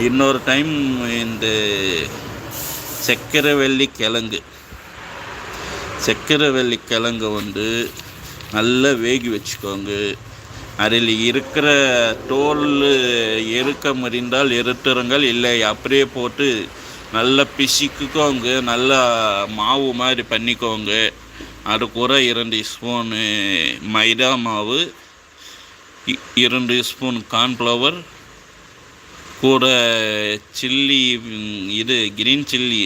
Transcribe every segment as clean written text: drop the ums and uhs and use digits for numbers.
இன்னொரு டைம் இந்த சக்கரவள்ளி கிழங்கு வந்து நல்லா வேகி வச்சுக்கோங்க. அதில் இருக்கிற தோல் எருக்க முடிந்தால் எருத்துருங்கள், இல்லை அப்படியே போட்டு நல்லா பிசிக்குக்கோங்க. நல்லா மாவு மாதிரி பண்ணிக்கோங்க. அது கூட 2 ஸ்பூனு மைதா மாவு, 2 ஸ்பூன் கார்ன்ஃப்ளவர், கூட சில்லி, கிரீன் சில்லி,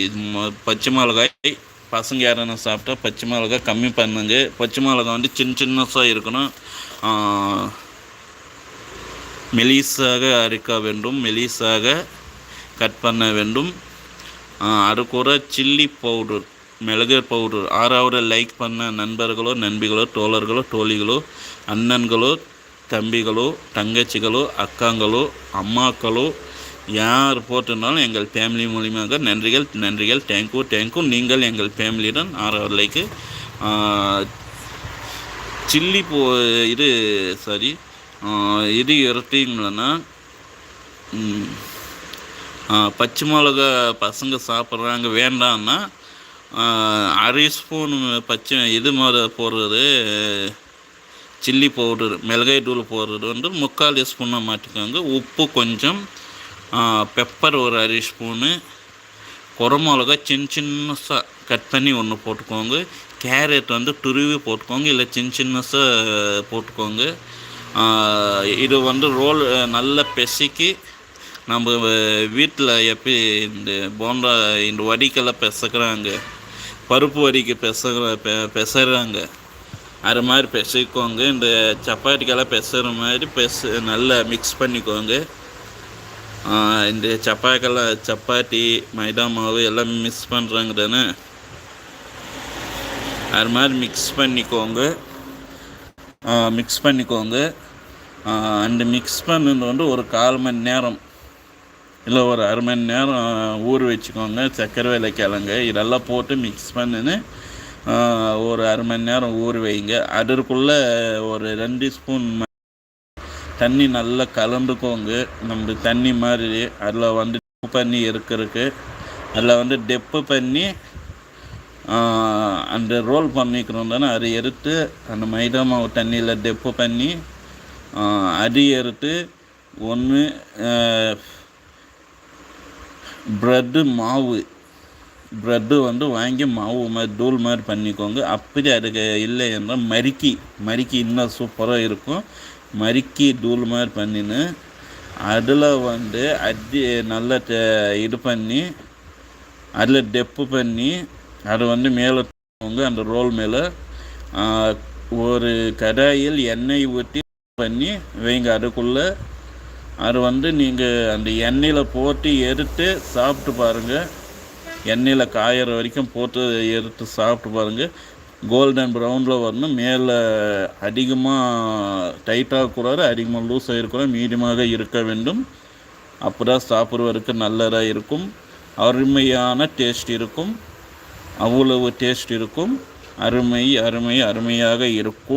பச்சை மிளகாய். பசங்க யாரும் சாப்பிட்டா பச்சை மிளகாய் கம்மி பண்ணுங்க. பச்சை மிளகாய் வந்து சின்னசாக இருக்கணும். மெலிசாக அரைக்க வேண்டும், மெலிசாக கட் பண்ண வேண்டும். அது கூட சில்லி பவுடர், மிளகு பவுடர். ஆறாவது லைக் பண்ண நண்பர்களோ, நண்பிகளோ, தோழர்களோ, தோழிகளோ, அண்ணன்களோ, தம்பிகளோ, தங்கச்சிகளோ, அக்காங்களோ, அம்மாக்களோ, யார் போட்டிருந்தாலும் எங்கள் ஃபேமிலி மூலியமாக நன்றிகள். தேங்க்யூ. நீங்கள் எங்கள் ஃபேமிலியுடன் 6வது லைக்கு. சில்லி இது எடுத்தீங்களன்னா, பச்சை மிளகா பசங்க சாப்பிட்றாங்க வேண்டான்னா 1/2 ஸ்பூன் மாதிரி போடுறது, சில்லி பவுடர், மிளகாய் தூள் போடுறது வந்து 3/4 ஸ்பூனாக மாற்றிக்கோங்க. உப்பு கொஞ்சம், பெப்பர் ஒரு 1/2 ஸ்பூனு, குடமிளகா சின்னசாக கட் பண்ணி ஒன்று போட்டுக்கோங்க. கேரட் வந்து துருவி போட்டுக்கோங்க, இல்லை சின்னசாக போட்டுக்கோங்க. இது வந்து ரோல் நல்லா பிசைக்கி, நம்ம வீட்டில் எப்படி இந்த போண்டா, இந்த வடிக்கெல்லாம் பிசைக்கிறாங்க, பருப்பு வடிக்கு பிசைறாங்க, அது மாதிரி பிசைக்கோங்க. இந்த சப்பாத்திக்கெல்லாம் பிசைற மாதிரி நல்லா மிக்ஸ் பண்ணிக்கோங்க. இந்த சப்பாத்தி மைதா மாவு எல்லாம் மிக்ஸ் பண்ணுறாங்க தானே, அது மாதிரி மிக்ஸ் பண்ணிக்கோங்க. அந்த மிக்ஸ் பண்ணது வந்து ஒரு 1/4 மணி நேரம் இல்லை ஒரு 1/2 மணி நேரம் ஊற வச்சுக்கோங்க. சக்கரவள்ளி கிழங்கு இதெல்லாம் போட்டு மிக்ஸ் பண்ணின்னு ஒரு 1/2 மணி நேரம் ஊற வைங்க. அதற்குள்ளே ஒரு 2 ஸ்பூன் தண்ணி நல்லா கலந்துக்கோங்க. நம்ம தண்ணி மாதிரி அதில் வந்து டெப்பு பண்ணி இருக்கிறதுக்கு, அதில் வந்து டெப்பு பண்ணி அந்த ரோல் பண்ணிக்கிறோம் தானே, அதை எடுத்து அந்த மைதா மாவு தண்ணியில் டெப்பு பண்ணி அது எடுத்து ஒன்று ப்ரெட்டு வந்து வாங்கி மாவு மாதிரி தூள் மாதிரி பண்ணிக்கோங்க. அப்படி அதுக்கு இல்லை என்றால் மரிக்கி இன்னும் சூப்பராக இருக்கும். மரிக்கி தூள் மாதிரி பண்ணின்னு அதில் வந்து நல்லா இது பண்ணி அதில் டெப்பு பண்ணி அதை வந்து மேலே அந்த ரோல் மேலே ஒரு கடாயில் எண்ணெய் ஊற்றி பண்ணி வைங்க. அதுக்குள்ளே அது வந்து நீங்கள் அந்த எண்ணெயில் போட்டு எடுத்து சாப்பிட்டு பாருங்கள். எண்ணெயில் காயிற வரைக்கும் போட்டு எடுத்து சாப்பிட்டு பாருங்கள். கோல்டன் ப்ரௌனில் வரணும். மேலே அதிகமாக டைட்டாக கூடாது, அதிகமாக லூஸாக இருக்கக்கூடாது, மீடியமாக இருக்க வேண்டும். அப்போ தான் சாப்பிடுவதற்கு நல்லதாக இருக்கும். அருமையான டேஸ்ட் இருக்கும். அவ்வளவு டேஸ்ட் இருக்கும். அருமையாக இருக்கும்.